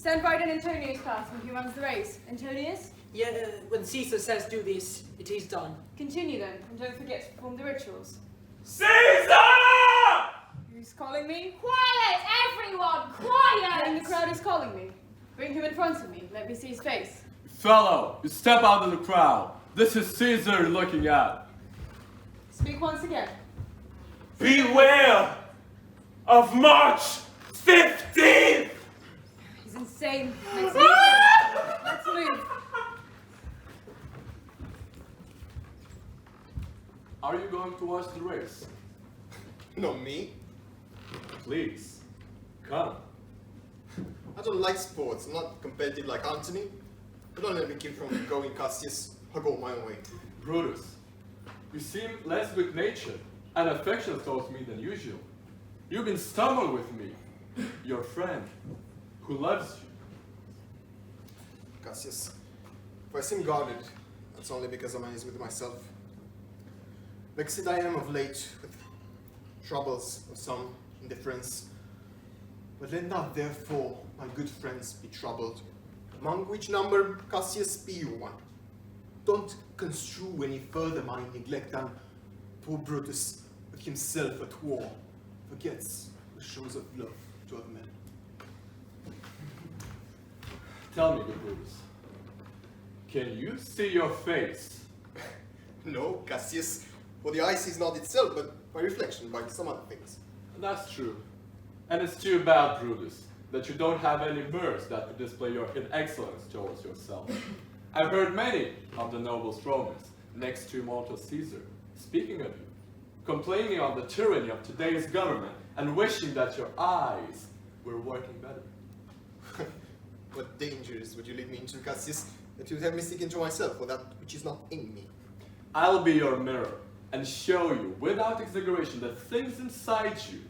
Stand right in Antonius' class when he runs the race. Antonius? Yeah, when Caesar says do this, it is done. Continue then, and don't forget to perform the rituals. Caesar! Who's calling me? Quiet, everyone! Quiet! Then the crowd is calling me. Bring him in front of me. Let me see his face. Fellow, you step out of the crowd. This is Caesar looking at. Speak once again. Beware of March 15th! He's insane. Let's leave him. Let's move. Are you going to watch the race? No, me. Please, come. I don't like sports. I'm not competitive like Antony. But don't let me keep from going, Cassius. I'll go my own way. Brutus, you seem less good-natured and affectionate towards me than usual. You've been stubborn with me, your friend, who loves you. Cassius, if I seem guarded, that's only because I'm uneasy with myself. Vexed I am of late with troubles of some indifference. But let not therefore my good friends be troubled, among which number Cassius be you one. Don't construe any further my neglect than poor Brutus, with himself at war, forgets the shows of love to other men. Tell me, good Brutus, can you see your face? No, Cassius, for the eye sees not itself, but by reflection, by some other things. That's true. And it's too bad, Brutus, that you don't have any mirrors that could display your hidden excellence towards yourself. I've heard many of the noblest Romans, next to immortal Caesar, speaking of you, complaining of the tyranny of today's government and wishing that your eyes were working better. What dangers would you lead me into, Cassius, that you'd have me seek into myself for that which is not in me? I'll be your mirror and show you, without exaggeration, the things inside you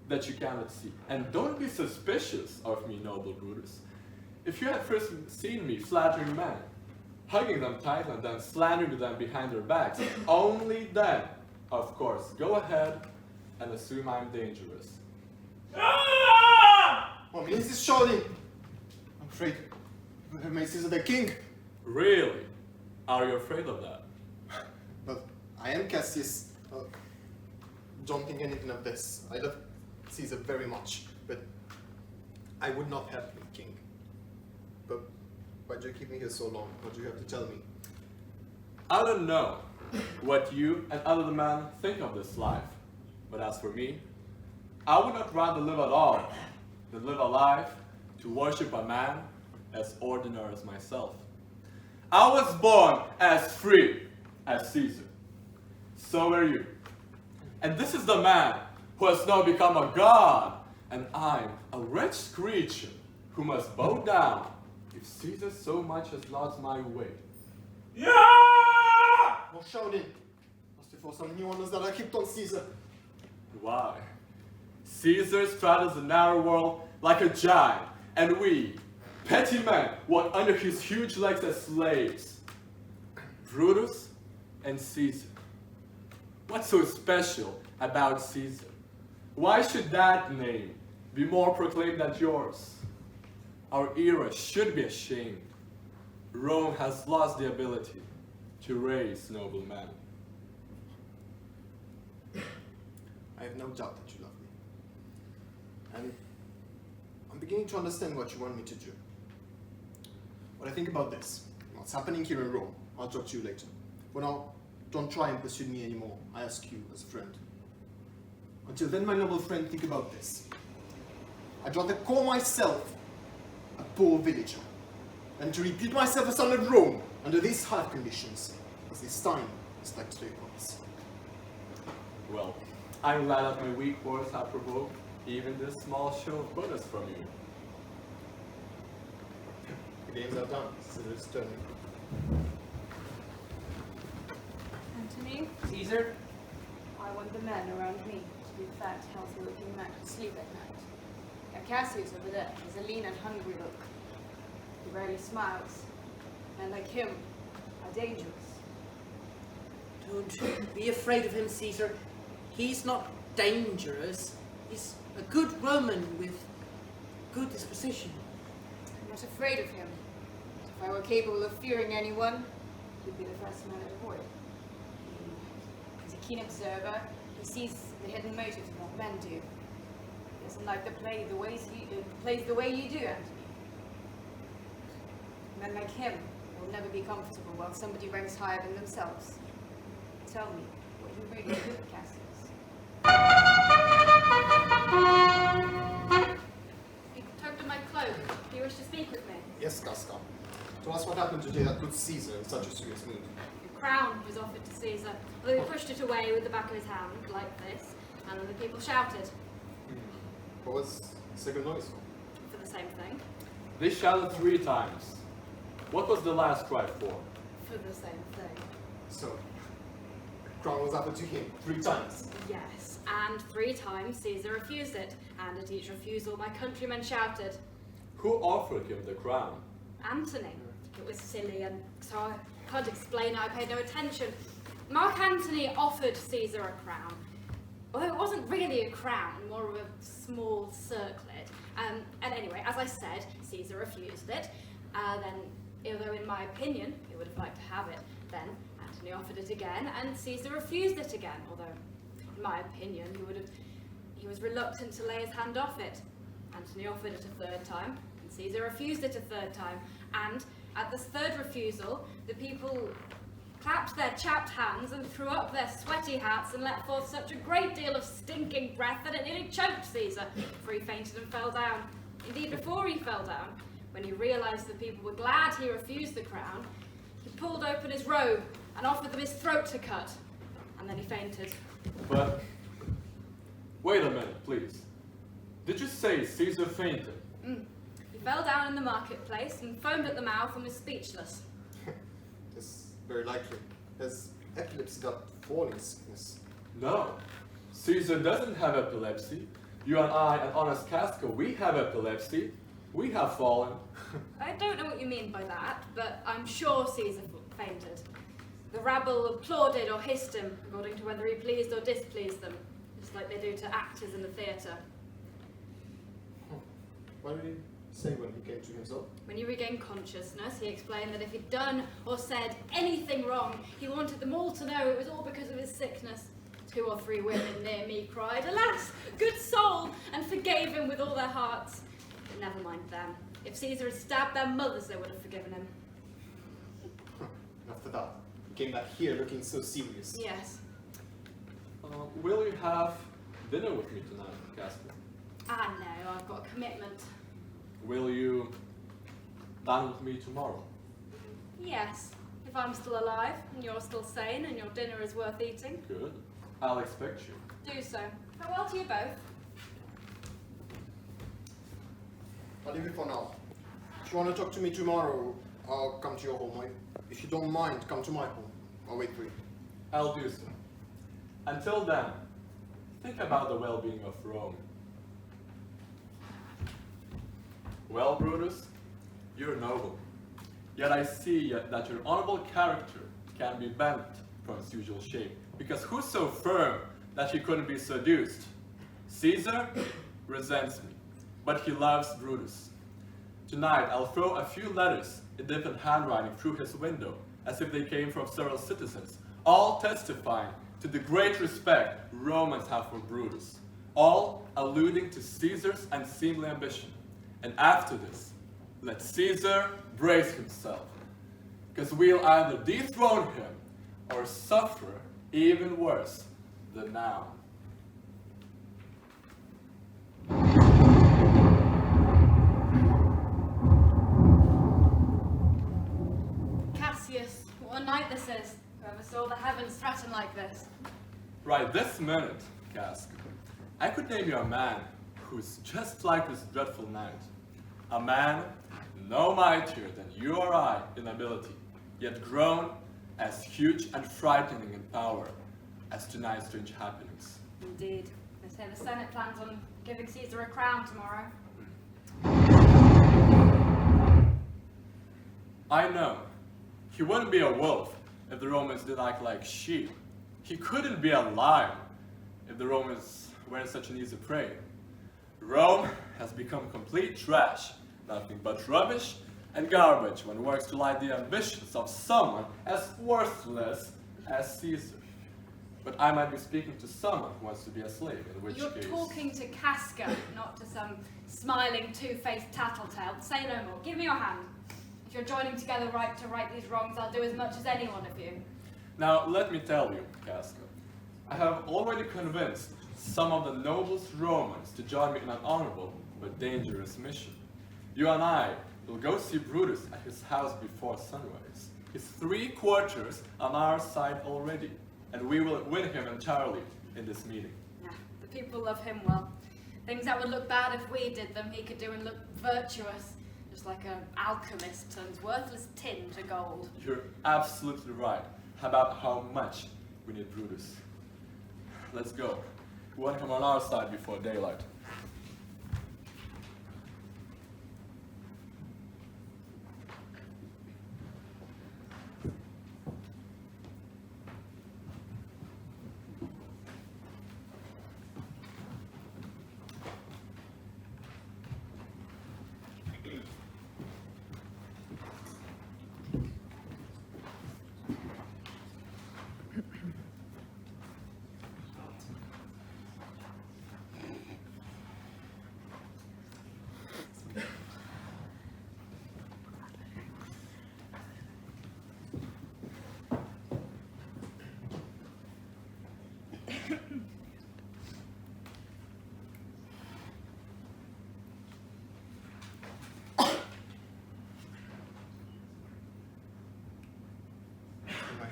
that you cannot see. And don't be suspicious of me, noble Brutus. If you had first seen me flattering men, hugging them tight and then slandering them behind their backs, only then, of course, go ahead and assume I'm dangerous. What means this shouting? I'm afraid you have made Caesar the king. Really? Are you afraid of that? But I am Cassius. Don't think anything of this. I love Caesar very much, but I would not have him king. But why do you keep me here so long? What do you have to tell me? I don't know what you and other men think of this life, but as for me, I would not rather live at all than live a life to worship a man as ordinary as myself. I was born as free as Caesar. So are you. And this is the man who has now become a god, and I'm a wretched creature who must bow down if Caesar so much as nods my way. Yeah! No shouting. Must be for some new honors that I kept on Caesar. Why? Caesar straddles the narrow world like a giant, and we, petty men, walk under his huge legs as slaves. Brutus and Caesar. What's so special about Caesar? Why should that name be more proclaimed than yours? Our era should be ashamed. Rome has lost the ability to raise noble men. I have no doubt that you love me. And I'm beginning to understand what you want me to do. What I think about this, what's happening here in Rome, I'll talk to you later. For now, don't try and pursue me anymore. I ask you as a friend. Until then, my noble friend, think about this. I'd rather call myself a poor villager than to repeat myself a son of Rome under these hard conditions, as this time is like to take place. Well, I'm glad that my weak words have provoked even this small show of protest from you. The games are done. Caesar's turn. Antony, Caesar? I want the men around me to be fat, healthy-looking men who sleep at night. Now Cassius over there has a lean and hungry look. He rarely smiles. Men like him are dangerous. Don't be afraid of him, Caesar. He's not dangerous. He's a good Roman with good disposition. not afraid of him. If I were capable of fearing anyone, he'd be the first man I'd avoid. He's a keen observer. He sees the hidden motives of what men do. He doesn't like to play the way you do, Anthony. Men like him will never be comfortable while somebody ranks higher than themselves. Tell me what you really do with Cassius. He tugged at my cloak. Do you wish to speak with me? Yes, Casca. Tell us what happened today that put Caesar in such a serious mood. The crown was offered to Caesar, although he pushed it away with the back of his hand, like this, and then the people shouted What was the second noise for? for the same thing. They shouted 3 times. What was the last cry for? For the same thing. So, the crown was offered to him 3 times. Yes, and 3 times Caesar refused it, and at each refusal my countrymen shouted, Who offered him the crown? Antony. It was silly, and so I can't explain how I paid no attention. Mark Antony offered Caesar a crown, although it wasn't really a crown, more of a small circlet. And anyway, as I said, Caesar refused it. Then, although in my opinion he would have liked to have it, then Antony offered it again, and Caesar refused it again. Although, in my opinion, he was reluctant to lay his hand off it. Antony offered it a 3rd time, and Caesar refused it a 3rd time. And at this 3rd refusal, the people clapped their chapped hands and threw up their sweaty hats and let forth such a great deal of stinking breath that it nearly choked Caesar, for he fainted and fell down. Indeed, before he fell down, when he realised the people were glad he refused the crown, he pulled open his robe and offered them his throat to cut, and then he fainted. But, wait a minute, please. Did you say Caesar fainted? He fell down in the marketplace and foamed at the mouth and was speechless. It's very likely. Has epilepsy got falling sickness? No. Caesar doesn't have epilepsy. You and I and honest Casca, we have epilepsy. We have fallen. I don't know what you mean by that, but I'm sure Caesar fainted. The rabble applauded or hissed him, according to whether he pleased or displeased them, just like they do to actors in the theatre. What did he say when he came to himself? When he regained consciousness, he explained that if he'd done or said anything wrong, he wanted them all to know it was all because of his sickness. 2 or 3 women near me cried, "Alas, good soul," and forgave him with all their hearts. But never mind them. If Caesar had stabbed their mothers, they would have forgiven him. After that, he came back here looking so serious. Yes. Will you have dinner with me tonight, Casca? Ah, no, I've got a commitment. Will you dine with me tomorrow? Yes, if I'm still alive, and you're still sane, and your dinner is worth eating. Good. I'll expect you. Do so. Farewell to you both. I'll leave you for now. If you want to talk to me tomorrow, I'll come to your home. If you don't mind, come to my home. I'll wait for you. I'll do so. Until then, think about the well-being of Rome. Well, Brutus, you're noble. Yet I see that your honorable character can be bent from its usual shape. Because who's so firm that he couldn't be seduced? Caesar resents me, but he loves Brutus. Tonight, I'll throw a few letters in different handwriting through his window, as if they came from several citizens, all testifying to the great respect Romans have for Brutus, all alluding to Caesar's unseemly ambition. And after this, let Caesar brace himself, because we'll either dethrone him or suffer even worse than now. Cassius, what a night this is. Whoever saw the heavens threaten like this? Right this minute, Cask, I could name you a man who's just like this dreadful night. A man no mightier than you or I in ability, yet grown as huge and frightening in power as tonight's strange happenings. Indeed. They say the Senate plans on giving Caesar a crown tomorrow. I know. He wouldn't be a wolf if the Romans did act like sheep. He couldn't be a lion if the Romans weren't such an easy prey. Rome has become complete trash Nothing but rubbish and garbage when works to light the ambitions of someone as worthless as Caesar. But I might be speaking to someone who wants to be a slave, in which You're case... talking to Casca, not to some smiling, two-faced tattletale. Say no more. Give me your hand. If you're joining together to right these wrongs, I'll do as much as any one of you. Now, let me tell you, Casca, I have already convinced some of the noblest Romans to join me in an honorable but dangerous mission. You and I will go see Brutus at his house before sunrise. He's 3/4 on our side already, and we will win him entirely in this meeting. Nah, the people love him well. Things that would look bad if we did them, he could do and look virtuous. Just like an alchemist turns worthless tin to gold. You're absolutely right about how much we need Brutus. Let's go. We want him on our side before daylight.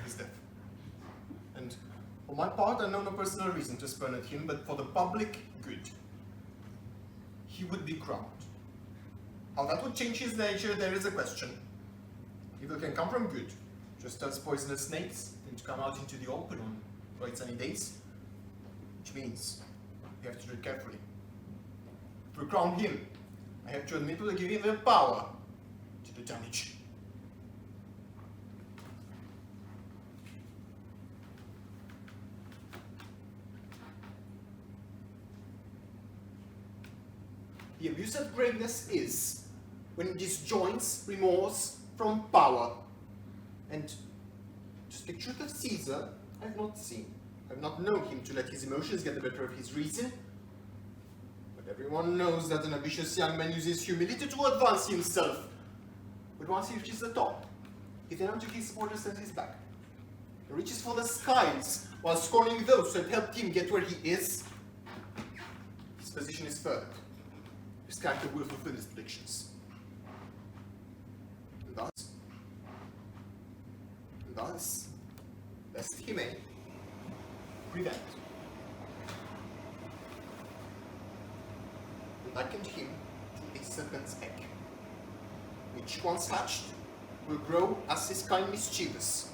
His death. And for my part, I know no personal reason to spurn at him, but for the public good, he would be crowned. How that would change his nature, there is a question. Evil can come from good, just as poisonous snakes tend to come out into the open on bright sunny days, which means we have to tread carefully. If we crown him, I have to admit we'll give him the power to do damage. The abuse of greatness is when it disjoins remorse from power. And to speak truth of Caesar, I have not seen. I have not known him to let his emotions get the better of his reason. But everyone knows that an ambitious young man uses humility to advance himself. But once he reaches the top, he then took his supporters at his back. He reaches for the skies while scorning those who have helped him get where he is. His position is furthered. His character will fulfill his predictions. And thus, lest he may prevent likened him to a serpent's egg, which once hatched will grow as his kind mischievous.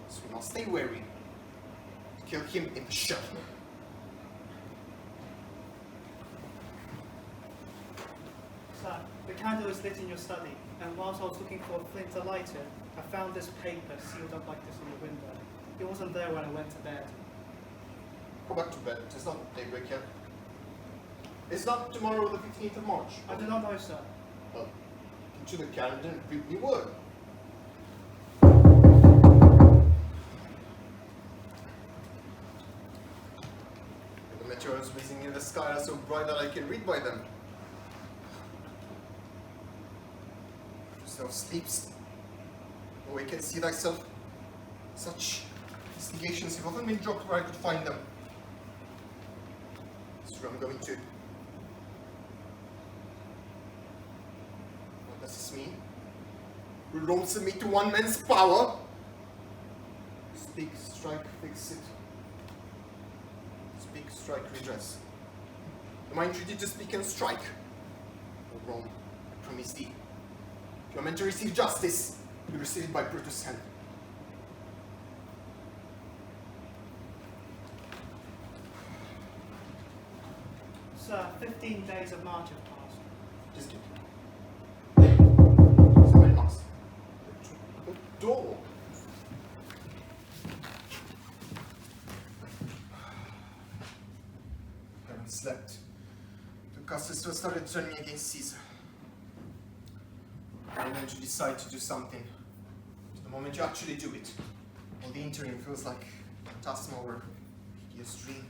So we must stay wary, kill him in the shell. Sir, the candle is lit in your study, and whilst I was looking for a flint to light it, I found this paper sealed up like this on the window. It wasn't there when I went to bed. Go back to bed. It's not daybreak yet. It's not tomorrow, the 15th of March. I do not know, sir. Well, into the calendar and read the word. The meteors whizzing in the sky are so bright that I can read by them. Yourself sleeps. Awake and see thyself. Such investigations have often been dropped where I could find them. That's where I'm going to. What does this mean? Will Rome submit to one man's power? Speak, strike, fix it. Speak, strike, redress. Am I entreated to speak and strike? O Rome, I promise thee. If you are meant to receive justice, you receive it by Brutus' hand. Sir, 15 days of march have passed. Just do. Somebody knocks. The door. I haven't slept. The Castles started turning against Caesar. And then you decide to do something. The moment you actually do it, all the interim feels like a phantasmal or hideous dream.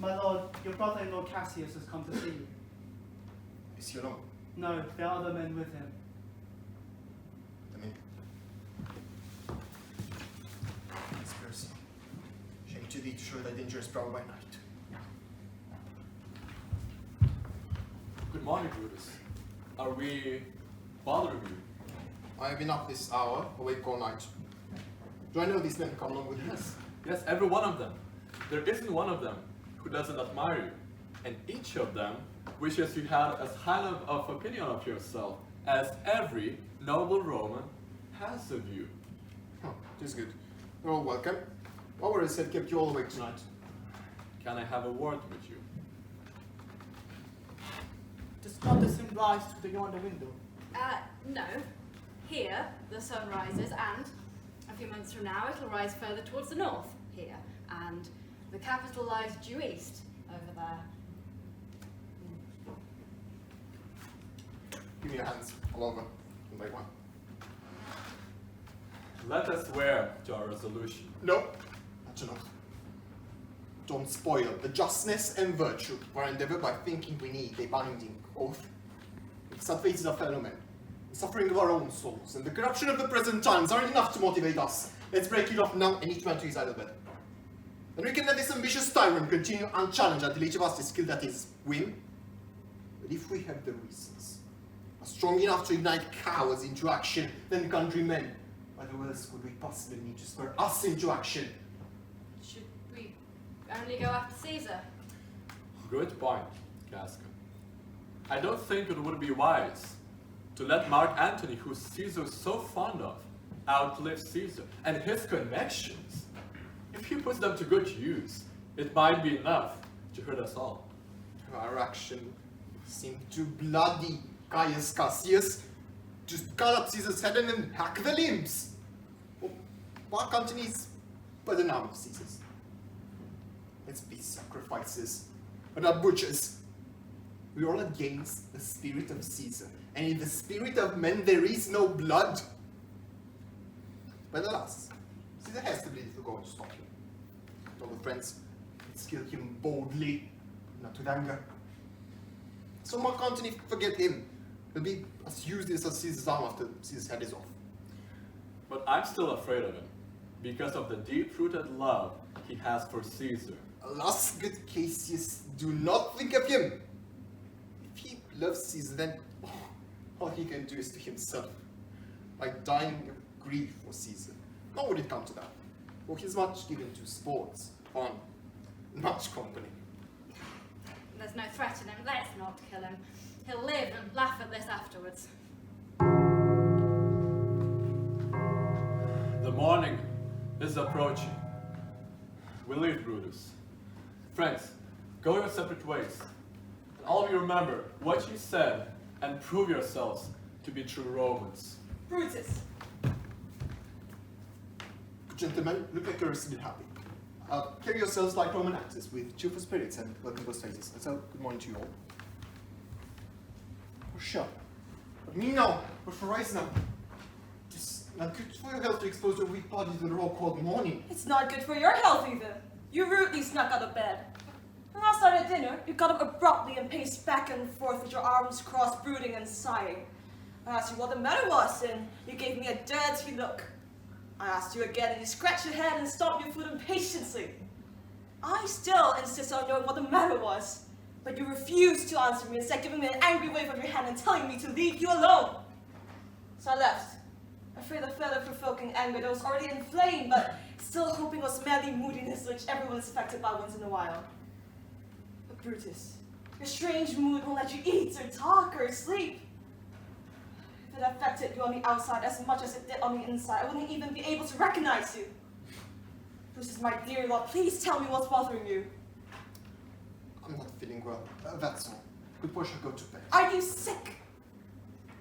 My lord, your brother-in-law Cassius has come to see you. Is he alone? No, there are other men with him. I mean, conspiracy. Shame to thee to show thy dangerous brow by night. Good morning, Brutus. Are we bothering you? I have been up this hour, awake all night. Do I know these men who come along with you? Yes, every one of them. There isn't one of them who doesn't admire you. And each of them wishes you had as high of opinion of yourself as every noble Roman has of you. Oh, it is good. You're all welcome. What worries had kept you all awake tonight? Can I have a word with you? Does not the sun rise through the yonder window? No. Here, the sun rises, and a few months from now, it'll rise further towards the north, here. And the capital lies due east, over there. Give me your hands, all over, one by one. Let us swear to our resolution. No, that's enough. Don't spoil the justness and virtue of our endeavor by thinking we need a binding oath. The sad faces of fellow men, the suffering of our own souls, and the corruption of the present times aren't enough to motivate us. Let's break it off now and each man to his idle bed. Then we can let this ambitious tyrant continue unchallenged until each of us is skilled at his whim. But if we have the reasons, are strong enough to ignite cowards into action, then countrymen, what else would we possibly need to spur us into action? Should we only go after Caesar? Good point, Casca. I don't think it would be wise to let Mark Antony, who Caesar is so fond of, outlive Caesar and his connections. If he puts them to good use, it might be enough to hurt us all. Our action seemed too bloody, Caius Cassius. Just cut up Caesar's head and then hack the limbs. Well, Mark Antony's but the name of Caesar's. Let's be sacrifices, but not butchers. We are all against the spirit of Caesar, and in the spirit of men there is no blood. But alas, Caesar has to bleed if we're going to stop him. All the friends, let's kill him boldly, not with anger. So Mark Antony, forget him. He'll be as useless as Caesar's arm after Caesar's head is off. But I'm still afraid of him, because of the deep-rooted love he has for Caesar. Alas, good Cassius, do not think of him. If he loves Caesar, then all he can do is to himself, by dying of grief for Caesar. Nor would it come to that, for he's much given to sports, fun, and much company. There's no threat in him. Let's not kill him. He'll live and laugh at this afterwards. The morning is approaching. We leave Brutus. Friends, go your separate ways. And all of you remember what you said and prove yourselves to be true Romans. Brutus! Gentlemen, look like you're rested and happy. Carry yourselves like Roman actors with cheerful spirits and welcome those faces. And so, good morning to you all. For sure. But me now, but for Rice now. Just not good for your health to expose your weak body to the raw cold morning. It's not good for your health either. You rudely snuck out of bed. And last night at dinner, you got up abruptly and paced back and forth with your arms crossed, brooding and sighing. I asked you what the matter was, and you gave me a dirty look. I asked you again, and you scratched your head and stomped your foot impatiently. I still insist on knowing what the matter was, but you refused to answer me, instead giving me an angry wave of your hand and telling me to leave you alone. So I left, afraid of further provoking anger that was already inflamed, but still hoping it was merely moodiness which everyone is affected by once in a while. But Brutus, your strange mood won't let you eat or talk or sleep. If it affected you on the outside as much as it did on the inside, I wouldn't even be able to recognize you. Brutus, my dear Lord, please tell me what's bothering you. I'm not feeling well. That's all. Good boy should go to bed. Are you sick?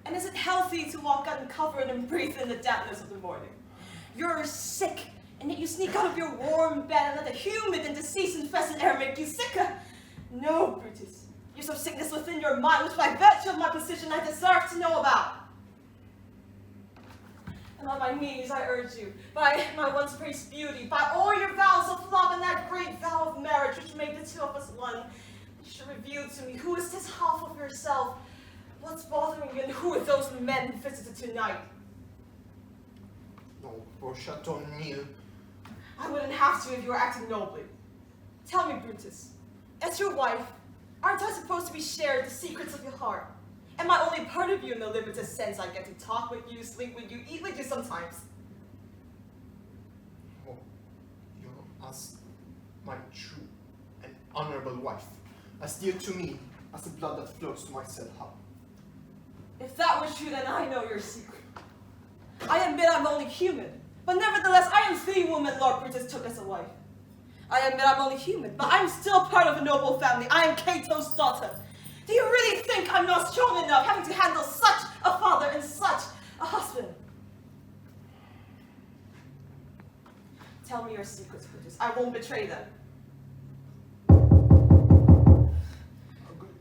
And is it healthy to walk uncovered and breathe in the dampness of the morning? You're sick, and yet You sneak out of your warm bed and let the humid and disease-infested air make you sicker. No, Brutus. You have sickness within your mind, which by virtue of my position I deserve to know about. And on my knees I urge you, by my once praised beauty, by all your vows of love and that great vow of marriage which made the two of us one, you should reveal to me who is this half of yourself, what's bothering you, and who are those men visited tonight. No, Portia, don't kneel. I wouldn't have to if you were acting nobly. Tell me, Brutus, as your wife, aren't I supposed to be shared the secrets of your heart? Am I only part of you in the limited sense I get to talk with you, sleep with you, eat with you sometimes? Oh, you're as my true and honorable wife, as dear to me as the blood that flows to my said heart. If that were true, then I know your secret. I admit I'm only human, but nevertheless I am the woman Lord Brutus took as a wife. I admit I'm only human, but I'm still part of a noble family. I am Cato's daughter. Do you really think I'm not strong enough having to handle such a father and such a husband? Tell me your secrets, Brutus. I won't betray them.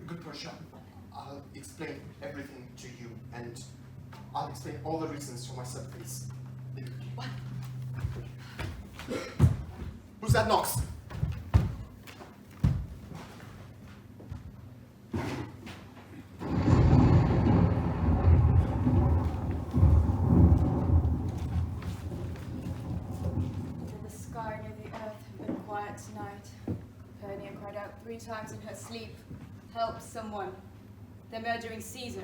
Good Portia, I'll explain everything to you, and I'll explain all the reasons for my sad face. What? Who's that knocks? The sky near the earth had been quiet tonight. Calpurnia cried out 3 times in her sleep, "Help someone! They're murdering Caesar."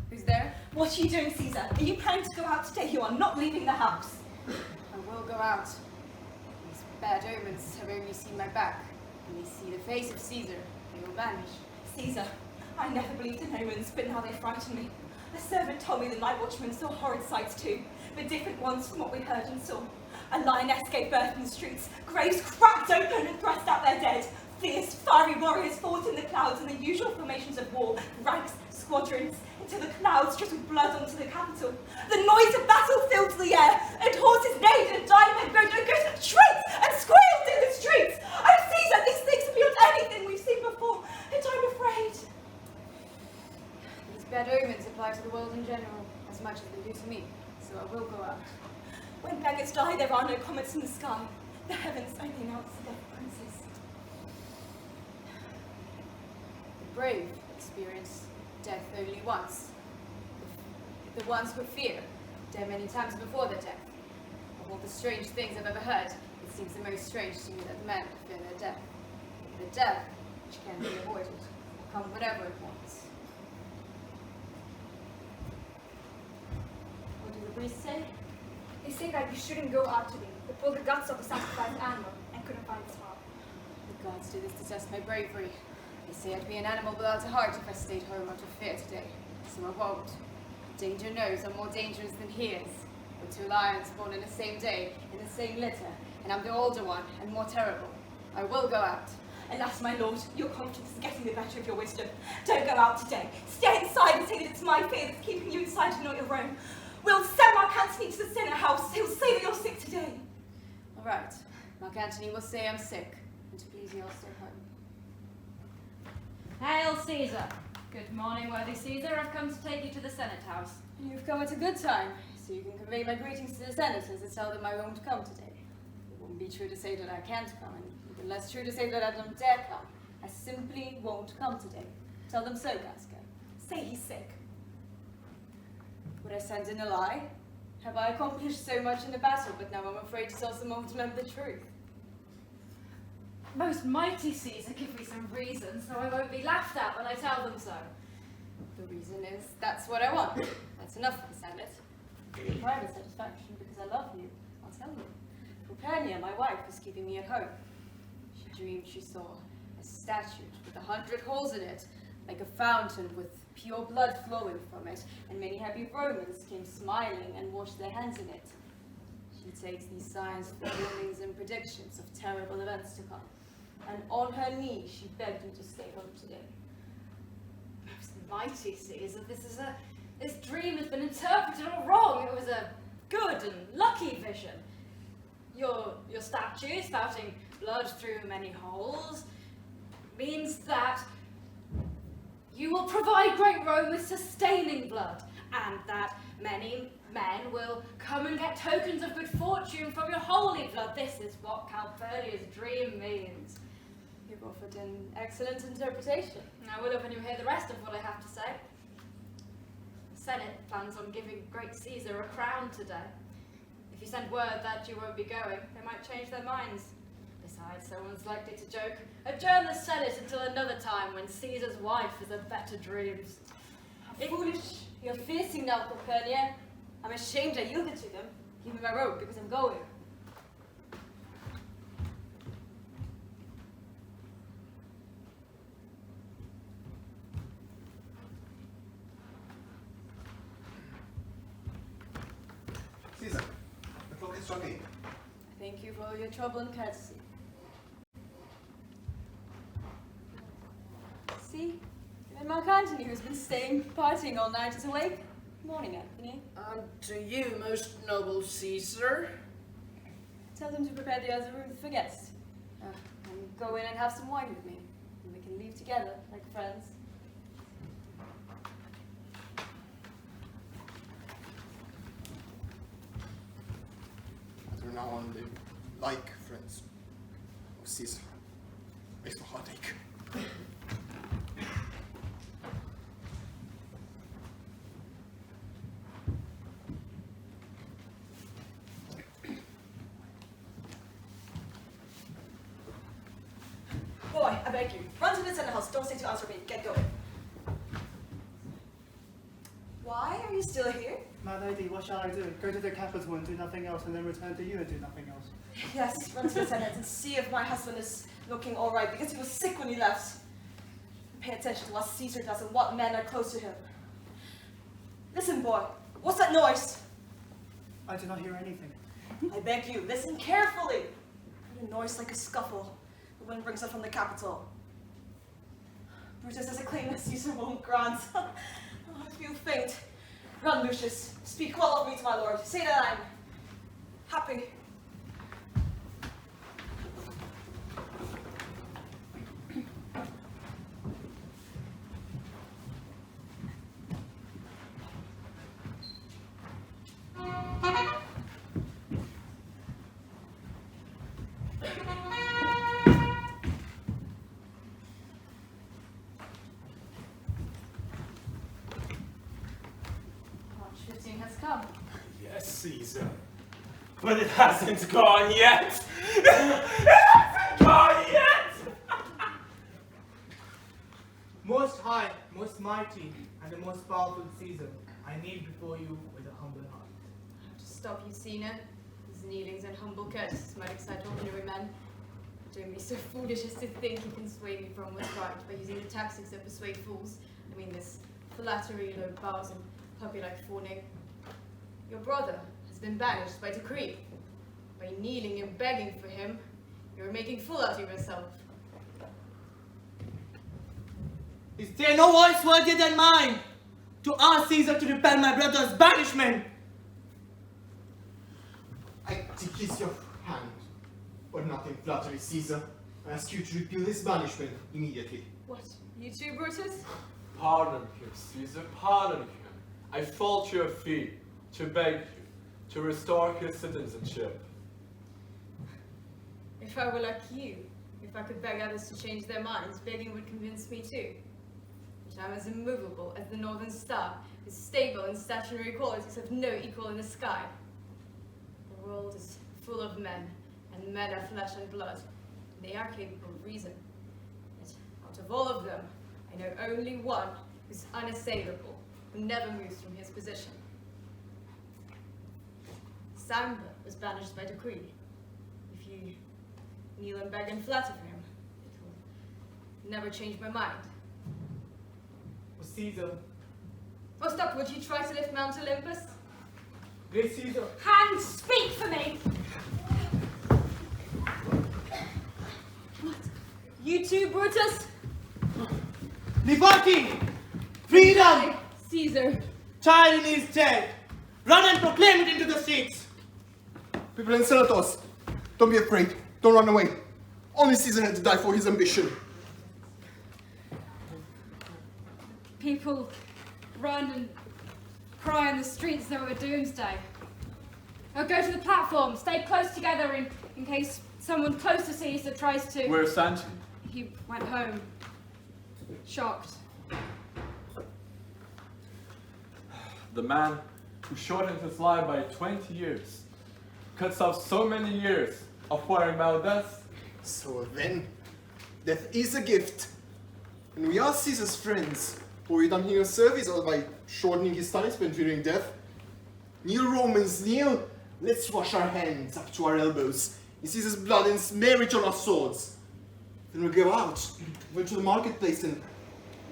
Who's there? What are you doing, Caesar? Are you planning to go out today? You are not leaving the house. I will go out. These bad omens have only seen my back. When they see the face of Caesar, they will vanish. Caesar, I never believed in omens, but now they frighten me. A servant told me the night watchman saw horrid sights too, but different ones from what we heard and saw. A lioness gave birth in the streets, graves cracked open and thrust out their dead. Fierce, fiery warriors fought in the clouds in the usual formations of war, ranks, squadrons, until the clouds trickled blood onto the capital. The noise of battle filled the air, and horses neighed and diamond rode and ghosts shrieked and squealed in the streets. Oh, Caesar, these things are beyond anything we've seen before, and I'm afraid. These bad omens apply to the world in general, as much as they do to me, so I will go out. When beggars die, there are no comets in the sky. The heavens only announce the death of princes. The brave experience death only once. The ones who fear die many times before their death. Of all the strange things I've ever heard, it seems the most strange to me that men fear their death. The death, which can be avoided, will come whenever it wants. What do the priests say? They say that you shouldn't go out today. They pulled the guts of a sacrificed animal and couldn't find its heart. The gods do this to test my bravery. They say I'd be an animal without a heart if I stayed home out of fear today. So I won't. Danger knows I'm more dangerous than he is. We're 2 lions born in the same day, in the same litter, and I'm the older one and more terrible. I will go out. Alas, my lord, your conscience is getting the better of your wisdom. Don't go out today. Stay inside and say that it's my fear that's keeping you inside and not your own. We'll send Mark Antony to the Senate House. He'll say that you're sick today. All right. Mark Antony will say I'm sick, and to please you, I'll stay home. Hail Caesar! Good morning, worthy Caesar. I've come to take you to the Senate House. You've come at a good time, so you can convey my greetings to the senators and tell them I won't come today. It wouldn't be true to say that I can't come, and even less true to say that I don't dare come. I simply won't come today. Tell them so, Gasca. Say he's sick. Would I send in a lie? Have I accomplished so much in the battle, but now I'm afraid to tell someone to know the truth? Most mighty Caesar, give me some reason so I won't be laughed at when I tell them so. The reason is that's what I want. That's enough for the Senate. For your private satisfaction, because I love you, I'll tell you. Calpurnia, my wife, is keeping me at home. She dreamed she saw a statue with 100 holes in it, like a fountain with pure blood flowing from it, and many happy Romans came smiling and washed their hands in it. She takes these signs for warnings and predictions of terrible events to come, and on her knees she begged me to stay home today. Most mighty Caesar, this dream has been interpreted all wrong. It was a good and lucky vision. statue spouting blood through many holes means that you will provide Great Rome with sustaining blood, and that many men will come and get tokens of good fortune from your holy blood. This is what Calpurnia's dream means. You've offered an excellent interpretation. I will when you hear the rest of what I have to say. The Senate plans on giving Great Caesar a crown today. If you send word that you won't be going, they might change their minds. Besides, someone's likely to joke, adjourn the Senate until another time when Caesar's wife has had better dreams. How foolish. You're facing now, Calpurnia. I'm ashamed I yielded to them. Give me my robe because I'm going. Caesar, the clock is striking. Thank you for all your trouble and courtesy. See? Even Mark Antony, who's been staying partying all night, is awake. Morning, Anthony. And to you, most noble Caesar. Tell them to prepare the other room for guests. And go in and have some wine with me. And we can leave together, like friends. We're now on the like friends of Caesar. Makes my heart ache. Boy, I beg you. Run to the Senate house. Don't stay to answer me. Get going. Why are you still here? My lady, what shall I do? Go to the capital and do nothing else, and then return to you and do nothing else? Yes, run to the Senate and see if my husband is looking all right, because he was sick when he left. Pay attention to what Caesar does and what men are close to him. Listen, boy. What's that noise? I do not hear anything. I beg you, listen carefully. A noise like a scuffle. The wind brings up from the capital. Brutus has a claim that Caesar won't grant. Oh, I feel faint. Run, Lucius. Speak well of me to my lord. Say that I'm happy. Has come. Yes, Caesar. But it hasn't gone yet! It hasn't gone yet! Most high, most mighty, and the most powerful Caesar, I kneel before you with a humble heart. I have to stop you, Cena. His kneelings and humble courtesies might excite ordinary men. Don't be so foolish as to think you can sway me from what's right by using the tactics that persuade fools. I mean this flattery, low bows, and puppy-like fawning. Your brother has been banished by decree. By kneeling and begging for him, you are making fool out of yourself. Is there no voice worthier than mine to ask Caesar to repel my brother's banishment? I to kiss your hand, but not in flattery, Caesar. I ask you to repeal his banishment immediately. What? You too, Brutus? Pardon him, Caesar, pardon him. I fall to your feet to beg you to restore his citizenship. If I were like you, if I could beg others to change their minds, begging would convince me too. But I'm as immovable as the northern star, as stable in stationary qualities of no equal in the sky. The world is full of men, and men are flesh and blood. They are capable of reason. Yet out of all of them, I know only one who's unassailable, who never moves from his position. Samba was banished by decree. If you kneel and beg and flatter for him, it will never change my mind. O Caesar, Oh, stop, would you try to lift Mount Olympus? great Caesar, Hand, speak for me! What? You too, Brutus? liberty, freedom, Caesar. tyranny is dead. Run and proclaim it into the streets. People in Senatos, Don't be afraid. Don't run away. Only Caesar had to die for his ambition. People run and cry in the streets there were doomsday. Or go to the platform, stay close together in case someone close to Caesar tries to... Where's Sanchi? He went home. Shocked. The man who shortened his life by 20 years cuts off so many years of worrying about death. So then, death is a gift. And we are Caesar's friends. For we done him a service or by shortening his time spent fearing death. Kneel, Romans, kneel. Let's wash our hands up to our elbows in Caesar's blood and smear it on our swords. Then we'll go out, went to the marketplace and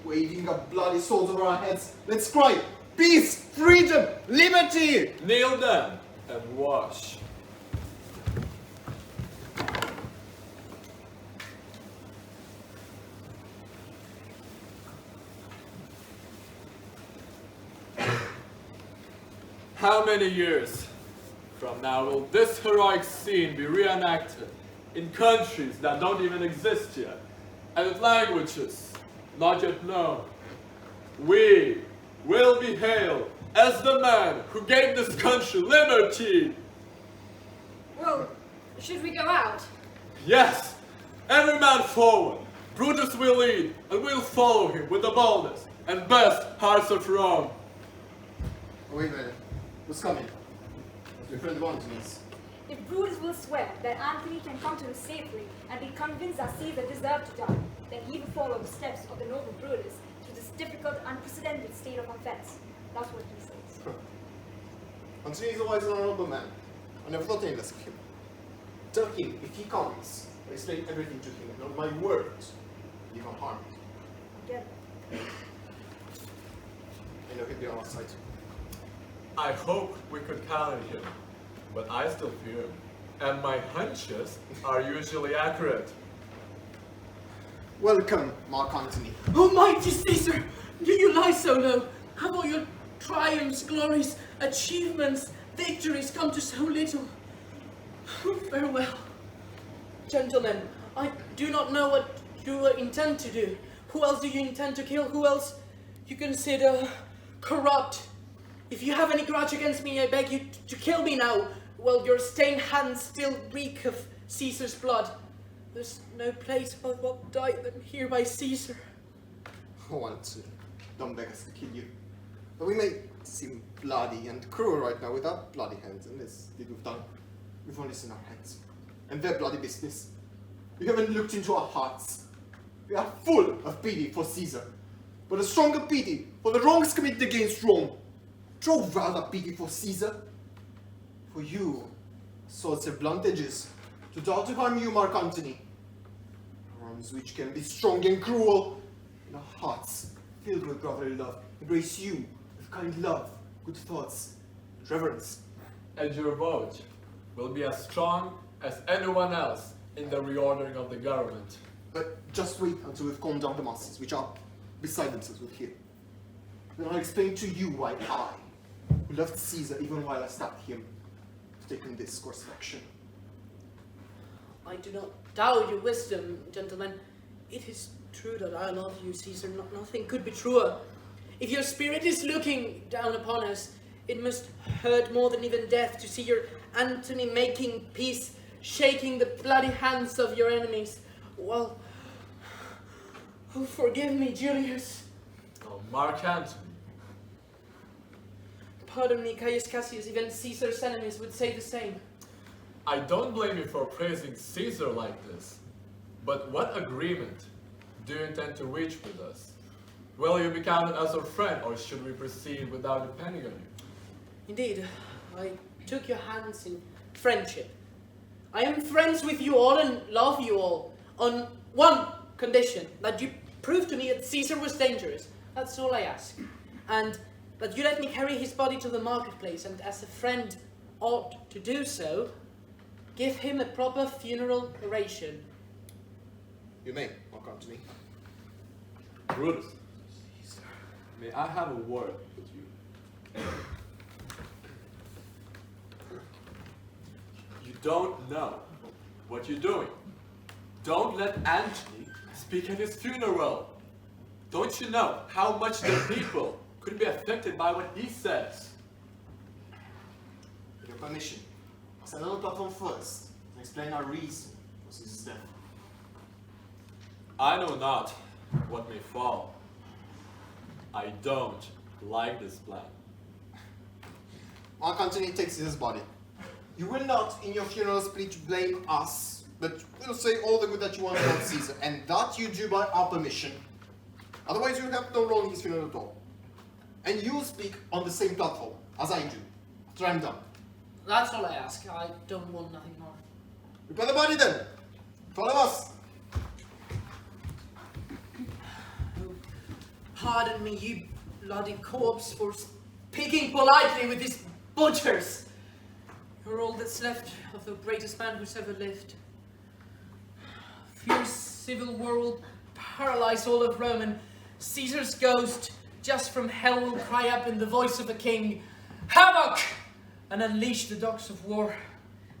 waving our bloody swords over our heads. Let's cry, peace, freedom, liberty! Kneel then and wash. How many years from now will this heroic scene be reenacted in countries that don't even exist yet, and in languages not yet known? We will be hailed as the man who gave this country liberty. Well, should we go out? Yes, every man forward. Brutus will lead, and we'll follow him with the boldest and best hearts of Rome. Oh, wait a minute. Who's coming? Your friend Antony's. If Brutus will swear that Antony can come to him safely and be convinced that Caesar deserved to die, then he will follow the steps of the noble Brutus through this difficult, unprecedented state of affairs. That's what he says. Antony is a wise and honorable man. I never thought any less of him. Tell him, if he comes, I explain everything to him, and on my word, he won't harm me. Again. I know he'll be on our side. I hope we could count on him, but I still fear him, and my hunches are usually accurate. Welcome, Mark Antony. Almighty Caesar, do you lie so low? Have all your triumphs, glories, achievements, victories come to so little? Farewell. Gentlemen, I do not know what you intend to do. Who else do you intend to kill? Who else you consider corrupt? If you have any grudge against me, I beg you to kill me now, while your stained hands still reek of Caesar's blood. There's no place but what died than here by Caesar. Oh, Antony, don't beg us to kill you. But we may seem bloody and cruel right now without bloody hands, and this deed we've done. We've only seen our hands. And their bloody business. We haven't looked into our hearts. We are full of pity for Caesar, but a stronger pity for the wrongs committed against Rome. Draw rather pity for Caesar. For you, swords have blunt edges, to dare to harm you, Mark Antony. Arms which can be strong and cruel, and our hearts, filled with brotherly love, embrace you with kind love, good thoughts, and reverence. And your vote will be as strong as anyone else in the reordering of the government. But just wait until we've calmed down the masses, which are beside themselves with fear. Then I'll explain to you why I, who loved Caesar even while I stabbed him, have taken this course of action. I do not doubt your wisdom, gentlemen. It is true that I love you, Caesar. Nothing could be truer. If your spirit is looking down upon us, it must hurt more than even death to see your Antony making peace, shaking the bloody hands of your enemies. Well, oh, forgive me, Julius. Oh, Mark Antony. Pardon me, Caius Cassius. Even Caesar's enemies would say the same. I don't blame you for praising Caesar like this, but what agreement do you intend to reach with us? Will you be counted as our friend, or should we proceed without depending on you? Indeed, I took your hands in friendship. I am friends with you all and love you all, on one condition, that you prove to me that Caesar was dangerous. That's all I ask. And that you let me carry his body to the marketplace, and as a friend ought to do so, give him a proper funeral oration. You may, Mark Antony. Brutus, may I have a word with you? You don't know what you're doing. Don't let Antony speak at his funeral. Don't you know how much the people could be affected by what he says? With your permission, I'll stand on the platform first and explain our reason for Caesar's death. I know not what may fall. I don't like this plan. Mark Antony takes Caesar's body. You will not, in your funeral speech, blame us, but will say all the good that you want about Caesar, and that you do by our permission. Otherwise, you have no role in his funeral at all. And you'll speak on the same platform as I do, after I'm done. That's all I ask. I don't want nothing more. Prepare the body then. Follow us. Pardon me, you bloody corpse, for speaking politely with these butchers. You're all that's left of the greatest man who's ever lived. Fierce civil war will paralyze all of Rome, and Caesar's ghost, just from hell, will cry up in the voice of a king, "Havoc!" and unleash the dogs of war.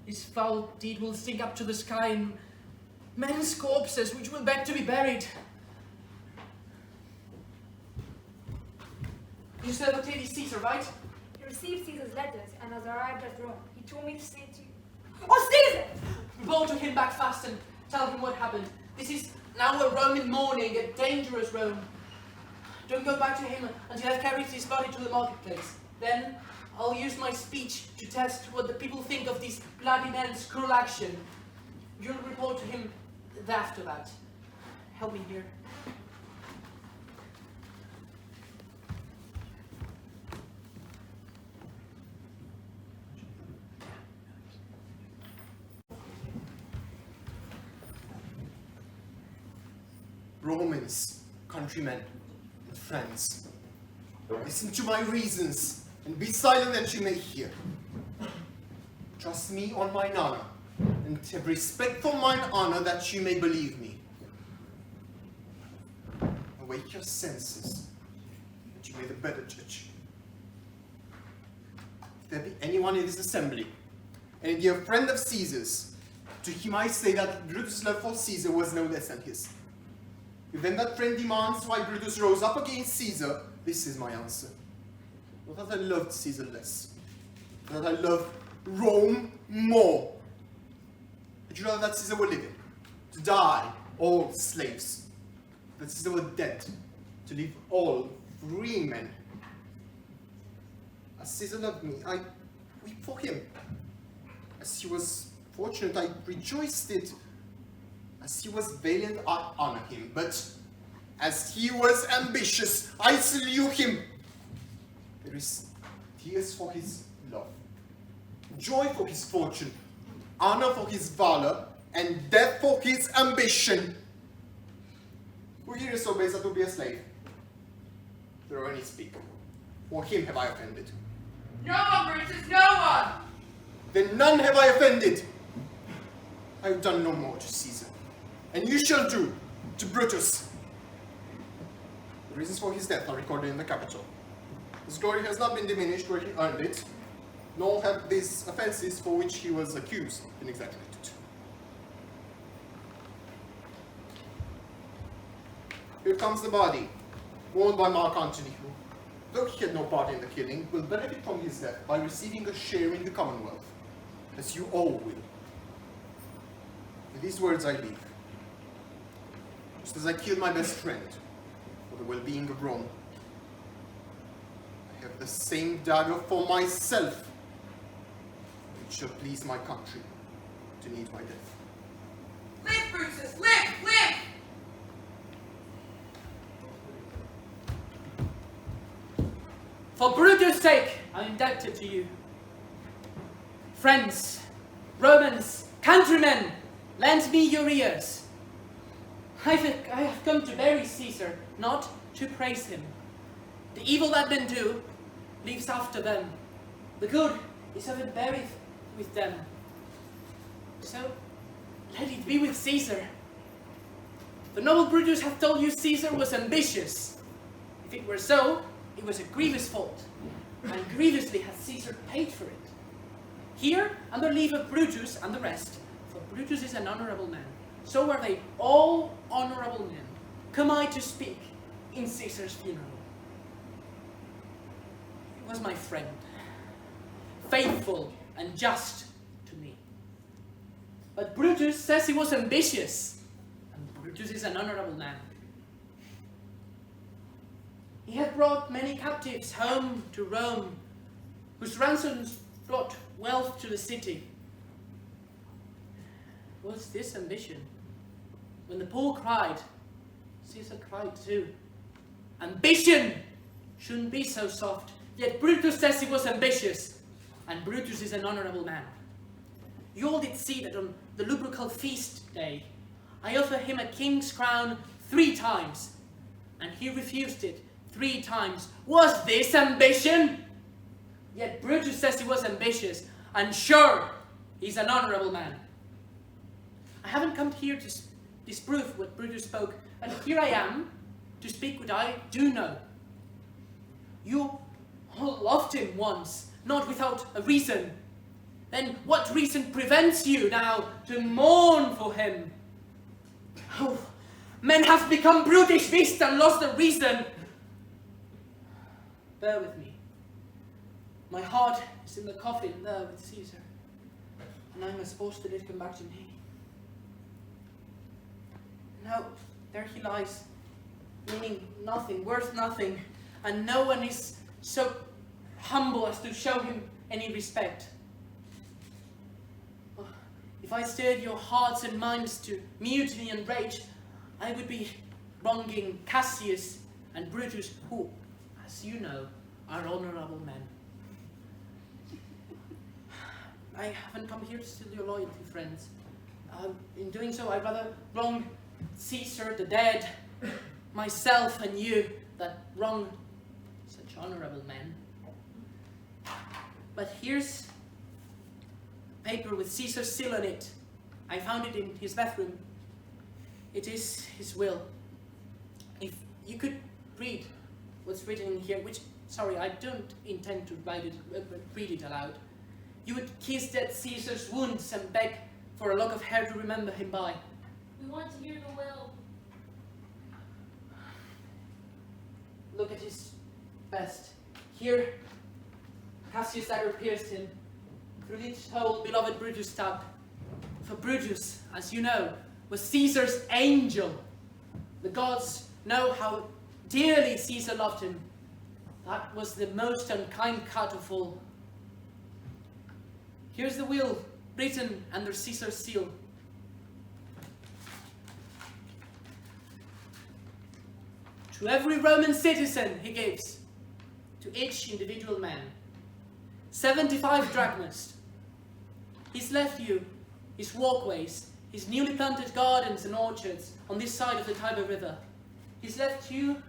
This foul deed will sink up to the sky in men's corpses, which will beg to be buried. You said Octavius Caesar, right? He received Caesar's letters and has arrived at Rome. He told me to say to you. Oh, Caesar! Report to him back fast and tell him what happened. This is now a Roman mourning, a dangerous Rome. Don't go back to him until I've carried his body to the marketplace. Then I'll use my speech to test what the people think of these bloody men's cruel action. You'll report to him after that. Help me here. Romans, countrymen, and friends, listen to my reasons and be silent that you may hear. Trust me on mine honor, and have respect for mine honor that you may believe me. Awake your senses, that you may the better judge. If there be anyone in this assembly, and be a friend of Caesar's, to him I say that Brutus' love for Caesar was no less than his. If then that friend demands why Brutus rose up against Caesar, this is my answer. Not that I loved Caesar less, but that I love Rome more. Would you rather that Caesar were living, to die all slaves, that Caesar were dead, to live all free men? As Caesar loved me, I weep for him. As he was fortunate, I rejoiced it. As he was valiant, I honor him, but as he was ambitious, I slew him. There is tears for his love, joy for his fortune, honor for his valor, and death for his ambition. Who here disobeys that will be a slave? There are any speak. For him have I offended. No one, Brutus, no one! Then none have I offended. I have done no more to Caesar, and you shall do to Brutus. The reasons for his death are recorded in the Capitol. His glory has not been diminished where he earned it, nor have these offenses for which he was accused been exaggerated. Here comes the body, worn by Mark Antony, who, though he had no part in the killing, will benefit from his death by receiving a share in the Commonwealth, as you all will. With these words I leave. Just as I killed my best friend for the well-being of Rome, I have the same dagger for myself, which shall please my country to need my death. Live, Brutus, live, live! For Brutus' sake, I'm indebted to you. Friends, Romans, countrymen, lend me your ears. I have come to bury Caesar, not to praise him. The evil that men do leaves after them. The good is often buried with them. So, let it be with Caesar. The noble Brutus hath told you Caesar was ambitious. If it were so, it was a grievous fault, and grievously hath Caesar paid for it. Here, under leave of Brutus and the rest, for Brutus is an honorable man. So are they, all honorable men. Come I to speak in Caesar's funeral. He was my friend, faithful and just to me. But Brutus says he was ambitious, and Brutus is an honorable man. He had brought many captives home to Rome, whose ransoms brought wealth to the city. Was this ambition? When the poor cried, Caesar cried too. Ambition shouldn't be so soft, yet Brutus says he was ambitious, and Brutus is an honorable man. You all did see that on the Lupercal feast day, I offered him a king's crown 3 times, and he refused it 3 times. Was this ambition? Yet Brutus says he was ambitious, and sure, he's an honorable man. I haven't come here to disprove what Brutus spoke, and here I am to speak what I do know. You all loved him once, not without a reason. Then what reason prevents you now to mourn for him? Oh, men have become brutish beasts and lost their reason. Bear with me. My heart is in the coffin there with Caesar, and I'm supposed to let him back to me. Now, there he lies, meaning nothing, worth nothing, and no one is so humble as to show him any respect. If I stirred your hearts and minds to mutiny and rage, I would be wronging Cassius and Brutus, who, as you know, are honorable men. I haven't come here to steal your loyalty, friends. In doing so, I'd rather wrong Caesar, the dead, myself and you, that wrong such honorable men. But here's paper with Caesar's seal on it. I found it in his bathroom. It is his will. If you could read what's written in here, which, sorry, I don't intend to read it aloud. You would kiss that Caesar's wounds and beg for a lock of hair to remember him by. We want to hear the will. Look at his best. Here, Cassius' dagger pierced him. Through each hole, beloved Brutus stabbed. For Brutus, as you know, was Caesar's angel. The gods know how dearly Caesar loved him. That was the most unkind cut of all. Here's the will, written under Caesar's seal. To every Roman citizen he gives, to each individual man, 75 drachmas. He's left you his walkways, his newly planted gardens and orchards on this side of the Tiber River. He's left you,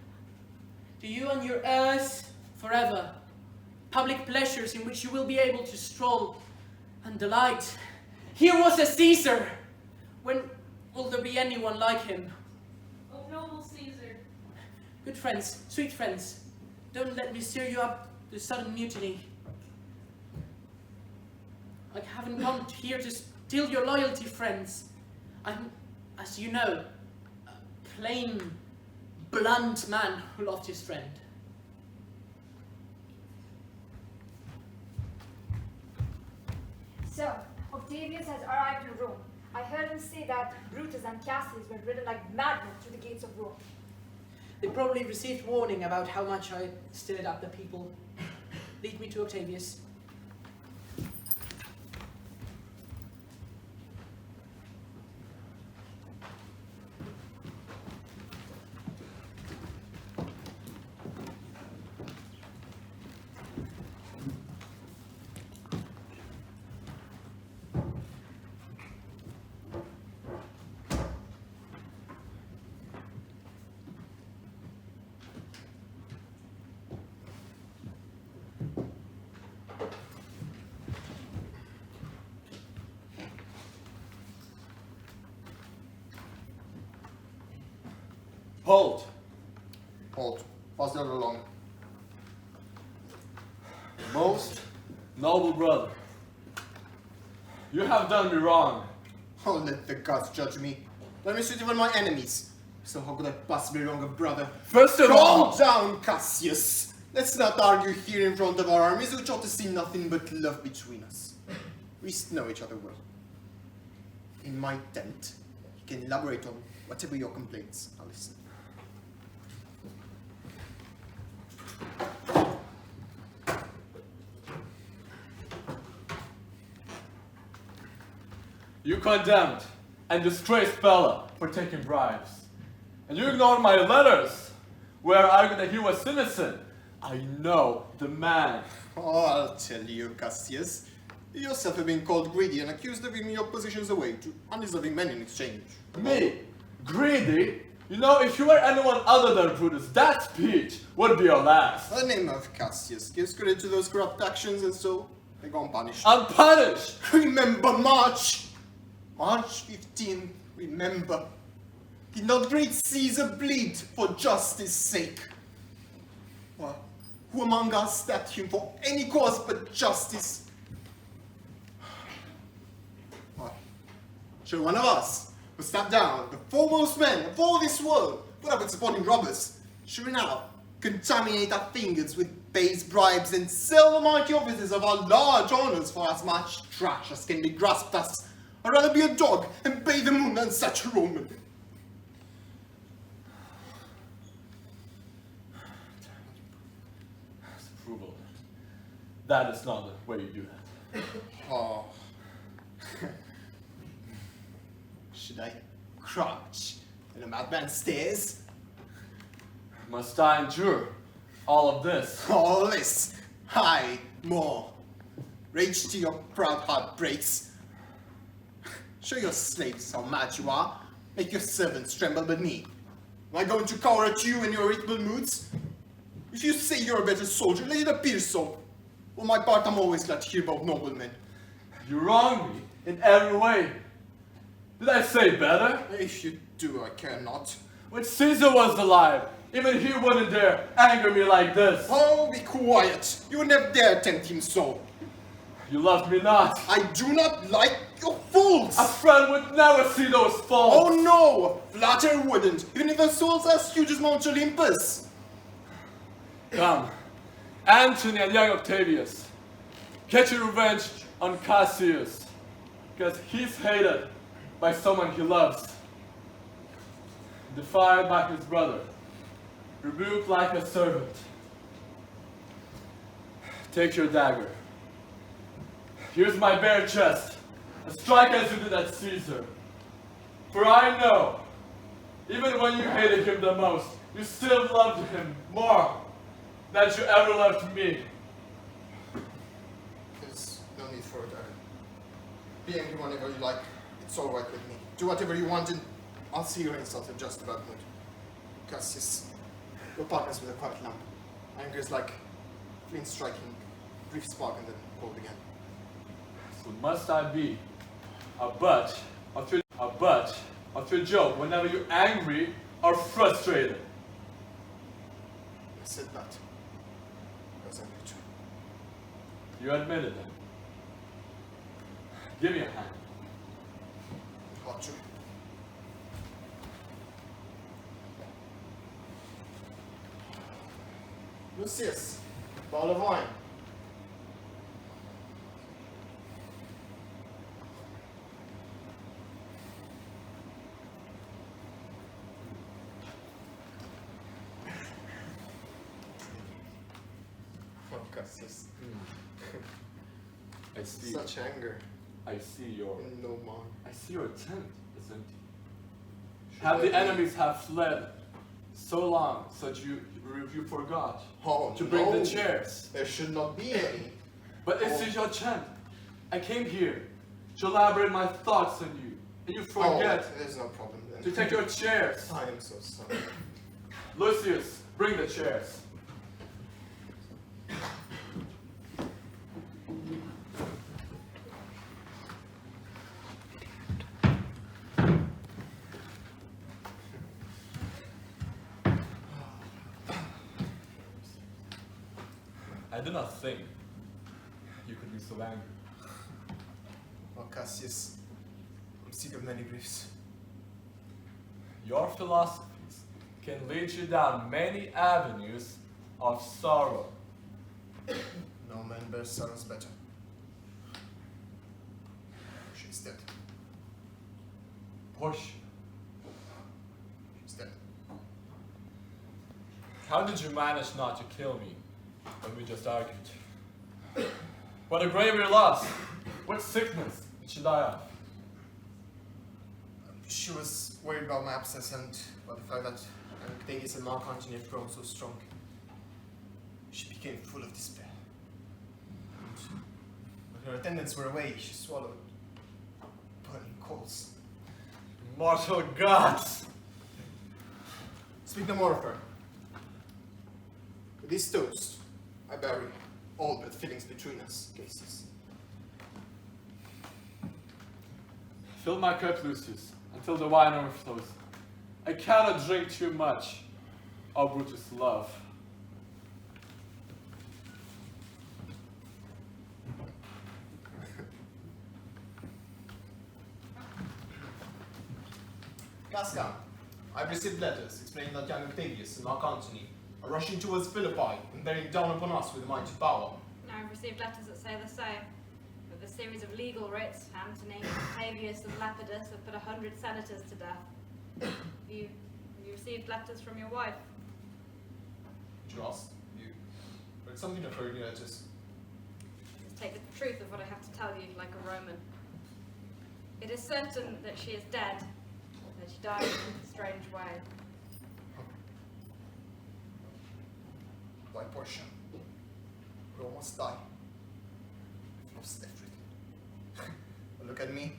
to you and your heirs forever, public pleasures in which you will be able to stroll and delight. Here was a Caesar. When will there be anyone like him? Oh, noble Caesar. Good friends, sweet friends, don't let me stir you up to sudden mutiny. I haven't come here to steal your loyalty, friends. I'm, as you know, a plain, blunt man who loved his friend. So, Octavius has arrived in Rome. I heard him say that Brutus and Cassius were ridden like madmen through the gates of Rome. They probably received warning about how much I stirred up the people. Lead me to Octavius. Hold. Hold. Pass the other along. Most noble brother, you have done me wrong. Oh, let the gods judge me. Let me shoot even my enemies. So how could I possibly wrong a brother? First of all, Calm down, Cassius. Let's not argue here in front of our armies, which ought to see nothing but love between us. We know each other well. In my tent, you can elaborate on whatever your complaints. I'll listen. you condemned and disgraced Bella for taking bribes. And you ignored my letters, where I argued that he was innocent. I know the man. Oh, I'll tell you, Cassius. You yourself have been called greedy and accused of giving your positions away to undeserving men in exchange. Me? Greedy? You know, if you were anyone other than Brutus, that speech would be your last. The name of Cassius gives credit to those corrupt actions, and so they go unpunished. Unpunished! Remember March! March 15th, remember. Did not great Caesar bleed for justice' sake? Well, who among us stabbed him for any cause but justice? Well, sure one of us who stabbed down the foremost men of all this world, put up with supporting robbers, sure now contaminate our fingers with base bribes and sell the mighty offices of our large honors for as much trash as can be grasped us. I'd rather be a dog and bathe the moon than such a Roman. Approval. That is not the way you do that. Oh. Should I crouch in a madman's stairs? Must I endure all of this? All this. Aye, more. Rage till your proud heart breaks. Show your slaves how mad you are. Make your servants tremble but me. Am I going to cower at you in your irritable moods? If you say you're a better soldier, let it appear so. For my part, I'm always glad to hear about noblemen. You wrong me in every way. Did I say better? If you do, I care not. When Caesar was alive, even he wouldn't dare anger me like this. Oh, be quiet. You would never dare tempt him so. You loved me not. I do not like your fools. A friend would never see those faults. Oh no! Flatterer wouldn't, even if their souls are as huge as Mount Olympus. Come, Antony and young Octavius, get your revenge on Cassius, because he's hated by someone he loves, defied by his brother, rebuked like a servant. Take your dagger. Here's my bare chest, and strike as you did at Caesar. For I know, even when you hated him the most, you still loved him more than you ever loved me. There's no need for it, Aaron. Be angry whenever you like. It's all right with me. Do whatever you want, and I'll see your insult in just about mood. Cassius, we're partners with a quiet lamp. Anger is like flint striking, brief spark and then cold again. So must I be a butt of your joke whenever you're angry or frustrated? I said that. I was angry too. You admit it then. Give me a hand. Got you. Lucius, bottle of wine. Oh, Cassius. I see. Such anger. I see your. And no more. I see your tent is empty. Should Have I the be- enemies have fled so long that you forgot Oh, to bring no. the chairs? There should not be any. But this is your chant. I came here to elaborate my thoughts on you, and you forget Oh, there's no problem then. to take your chairs. I am so sorry. Lucius, bring the chairs. I did not think you could be so angry. Oh, Cassius, I'm sick of many griefs. Your philosophies can lead you down many avenues of sorrow. No man bears sorrows better. She's dead. Portia, She's dead. how did you manage not to kill me when we just argued? What a grave loss! What sickness did she die of? She was worried about my absence and about the fact that Antigonus and Mark Antony had grown so strong. She became full of despair. And when her attendants were away, she swallowed burning coals. Mortal gods! Speak no more of her. With this toast, I bury all bad feelings between us, cases. Fill my cup, Lucius, until the wine overflows. I cannot drink too much of Brutus' love. Gascon, I've received letters explaining that young Octavius and Mark Antony are rushing towards Philippi and bearing down upon us with mighty power. I've received letters that say the same. With a series of legal writs, Antony, Octavius, and Lepidus have put 100 senators to death. You received letters from your wife. Just, you read something of her in your letters. Just take the truth of what I have to tell you like a Roman. It is certain that she is dead, that she died in a strange way. Why, Portia? We almost died. We've lost everything. But look at me,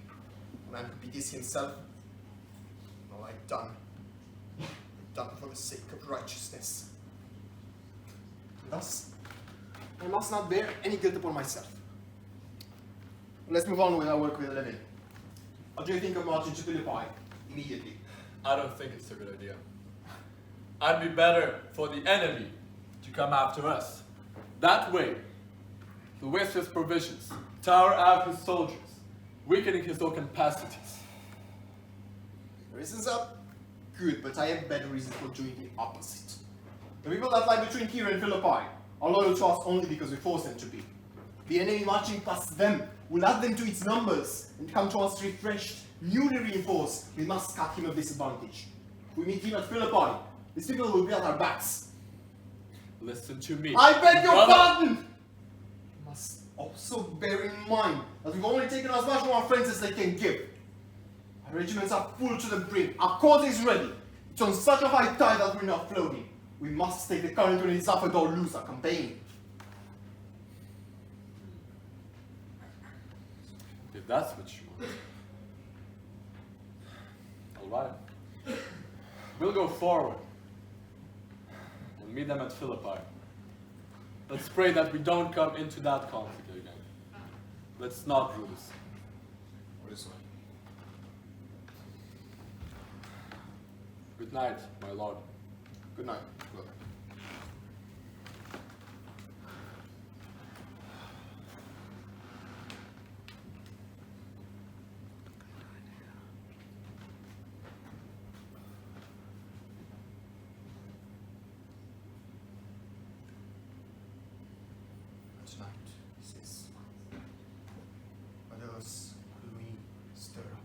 a man who pities himself. And all I've done for the sake of righteousness. Thus, I must not bear any guilt upon myself. Let's move on with our work with Levin. What do you think of marching to Philippi immediately? I don't think it's a good idea. I'd be better for the enemy to come after us. That way, he'll waste his provisions, tire out his soldiers, weakening his own capacities. Reasons are good, but I have better reasons for doing the opposite. The people that lie between here and Philippi are loyal to us only because we force them to be. The enemy marching past them will add them to its numbers and come to us refreshed, newly reinforced. We must cut him a disadvantage. If we meet him at Philippi, these people will be at our backs. Listen to me. I beg your brother. pardon! You must also bear in mind that we've only taken as much from our friends as they can give. Our regiments are full to the brim. Our cause is ready. It's on such a high tide that we're not floating. We must take the current when it's up or lose our campaign. If that's what you want. Alright. We'll go forward and meet them at Philippi. Let's pray that we don't come into that conflict again. Let's not, Brutus. What is it? Good night, my lord. Good night, brother. Tonight, he says, what else will we stir up?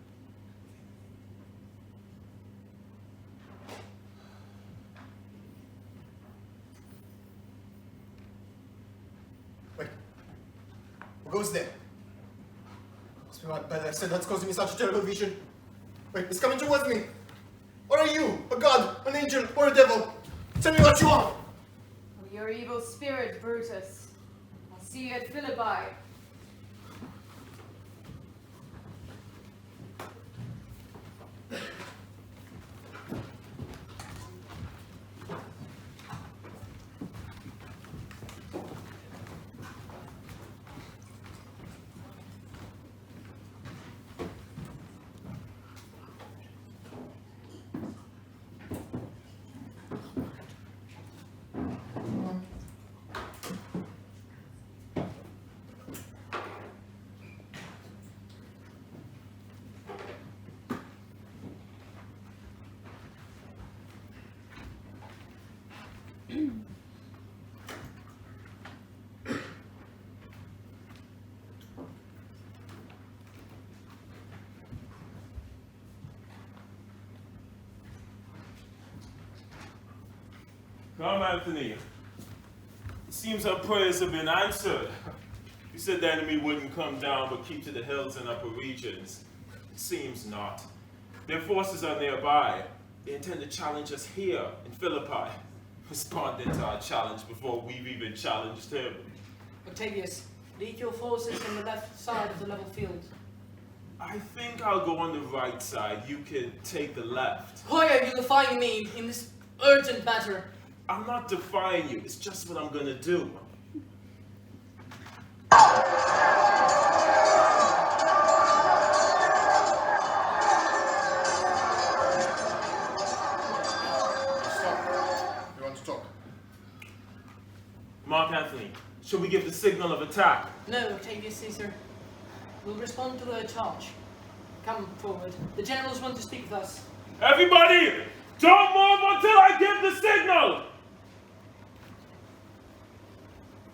Wait, what goes there? Must be what I said that's causing me such a terrible vision. Wait, it's coming towards me. What are you? A god, an angel, or a devil? Tell me what you are! Oh, your evil spirit, Brutus. I'll see you at Philippi. Come, Anthony. It seems our prayers have been answered. You said the enemy wouldn't come down but keep to the hills and upper regions. It seems not. Their forces are nearby. They intend to challenge us here in Philippi, responding to our challenge before we've even challenged him. Octavius, lead your forces on the left side of the level field. I think I'll go on the right side. You can take the left. Why are you defying me in this urgent matter? I'm not defying you. It's just what I'm gonna do. Stop. You want to talk? Mark Anthony, shall we give the signal of attack? No, Octavius Caesar. We'll respond to a charge. Come forward. The generals want to speak with us. Everybody, don't move until I give the signal!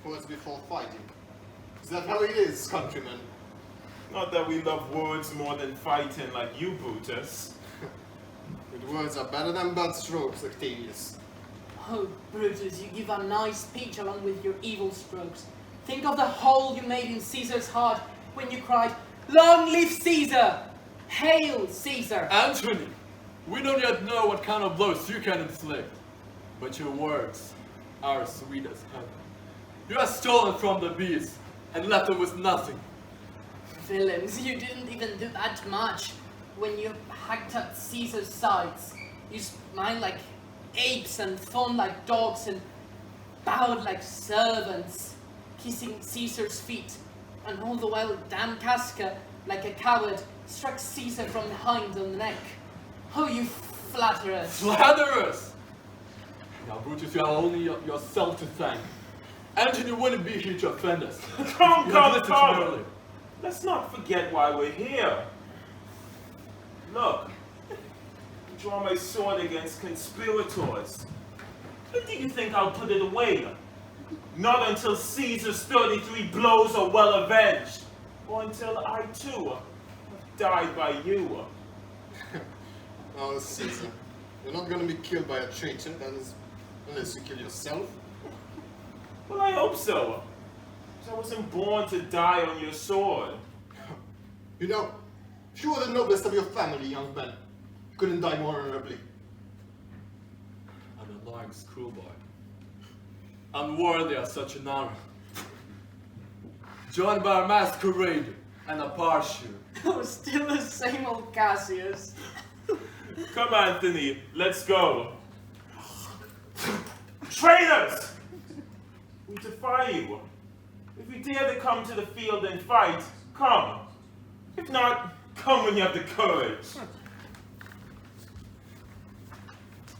Words before fighting. Is that how it is, countrymen? Not that we love words more than fighting like you, Brutus. Good words are better than bad strokes, Octavius. Oh, Brutus, you give a nice speech along with your evil strokes. Think of the hole you made in Caesar's heart when you cried, "Long live Caesar! Hail Caesar!" Antony, we don't yet know what kind of blows you can inflict, but your words are sweet as heaven. You have stolen from the beasts and left them with nothing. Villains, you didn't even do that much. When you hacked up Caesar's sides, you smiled like apes and fawned like dogs and bowed like servants, kissing Caesar's feet, and all the while damn Casca, like a coward, struck Caesar from behind on the neck. Oh, you flatterers! Flatterers! Now, Brutus, you have only yourself to thank. Antony wouldn't be here to offend us. Come. Let's not forget why we're here. Look, I draw my sword against conspirators. When do you think I'll put it away? Not until Caesar's 33 blows are well avenged, or until I too have died by you. Oh, Caesar, you're not going to be killed by a traitor, that is, unless you kill yourself. Well, I hope so. Because I wasn't born to die on your sword. You know, if you were the noblest of your family, young man, you couldn't die more honorably. An annoying schoolboy. Unworthy of such an honor. Joined by a masquerade and a parship. Oh, still the same old Cassius. Come, Anthony, let's go. Traitors! We defy you. If you dare to come to the field and fight, come. If not, come when you have the courage.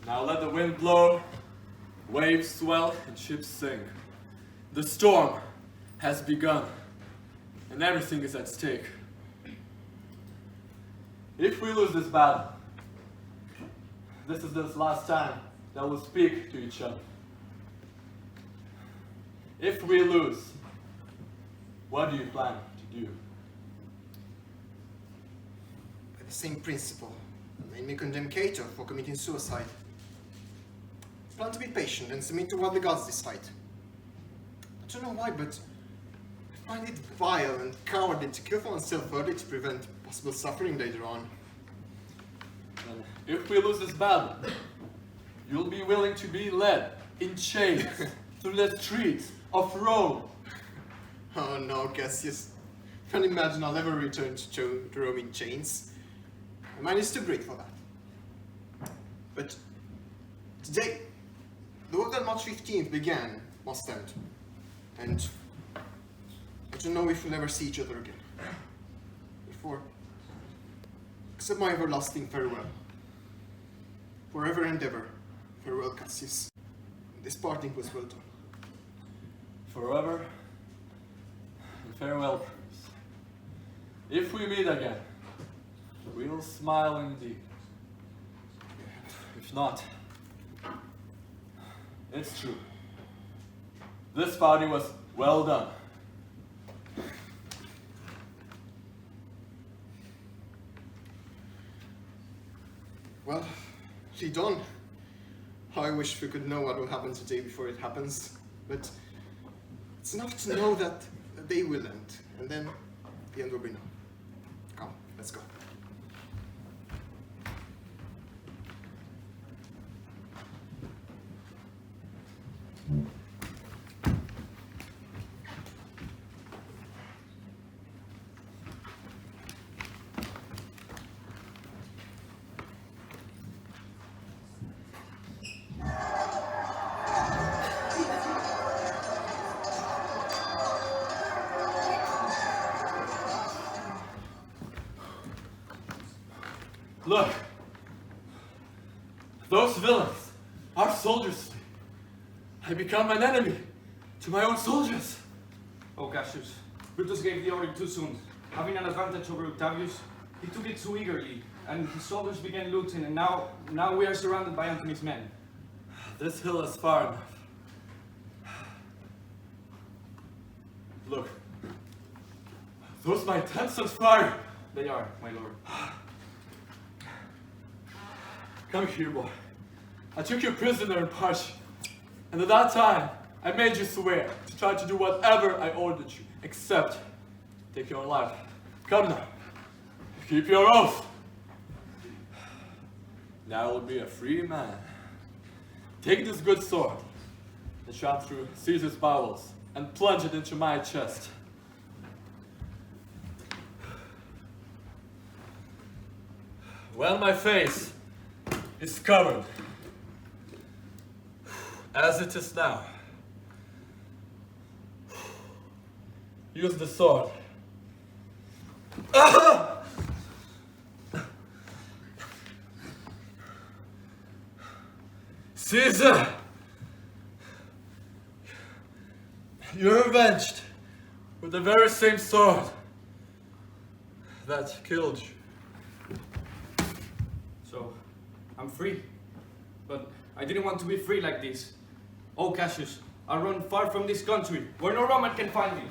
Now let the wind blow, waves swell, and ships sink. The storm has begun, and everything is at stake. If we lose this battle, this is the last time that we'll speak to each other. If we lose, what do you plan to do? By the same principle that made me condemn Cato for committing suicide. Plan to be patient and submit to what the gods decide. I don't know why, but I find it vile and cowardly to kill for oneself early to prevent possible suffering later on. And if we lose this battle, you'll be willing to be led in chains through the streets of Rome. Oh no, Cassius. I can't imagine I'll ever return to Rome in chains. My mind is too great for that. But today, the work that March 15th began must end. And I don't know if we'll ever see each other again. Before, accept my everlasting farewell. Forever and ever, farewell, Cassius. This parting was well done. Forever and farewell, Bruce. If we meet again, we'll smile indeed. If not, it's true. This party was well done. Well, lead on. How I wish we could know what will happen today before it happens. But it's enough to know that a day will end, and then the end will be known. Come, let's go. Look, those villains are soldiers to me. I become an enemy to my own soldiers. Oh, Cassius, Brutus gave the order too soon. Having an advantage over Octavius, he took it too eagerly, and his soldiers began looting, and now we are surrounded by Antony's men. This hill is far enough. Look, those my tents on fire. They are, my lord. Come here, boy. I took you prisoner in Parch, and at that time, I made you swear to try to do whatever I ordered you, except take your own life. Come now, keep your oath. Now I will be a free man. Take this good sword, and shot through Caesar's bowels, and plunge it into my chest. When my face is covered, as it is now, use the sword. Caesar, you're avenged with the very same sword that killed you. So, I'm free. But I didn't want to be free like this. Oh, Cassius, I'll run far from this country, where no Roman can find me.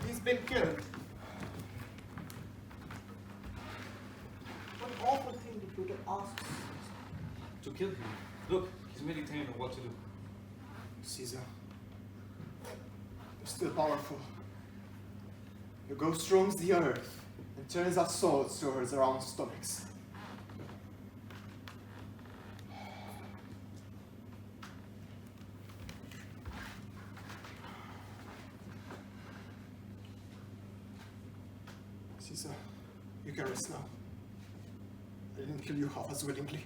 He's been killed. What awful thing did Brutus ask? To kill him. Look, he's meditating on what to do. Caesar, you're still powerful. Your ghost roams the earth and turns our souls towards our own stomachs. Caesar, you can rest now. I didn't kill you half as willingly.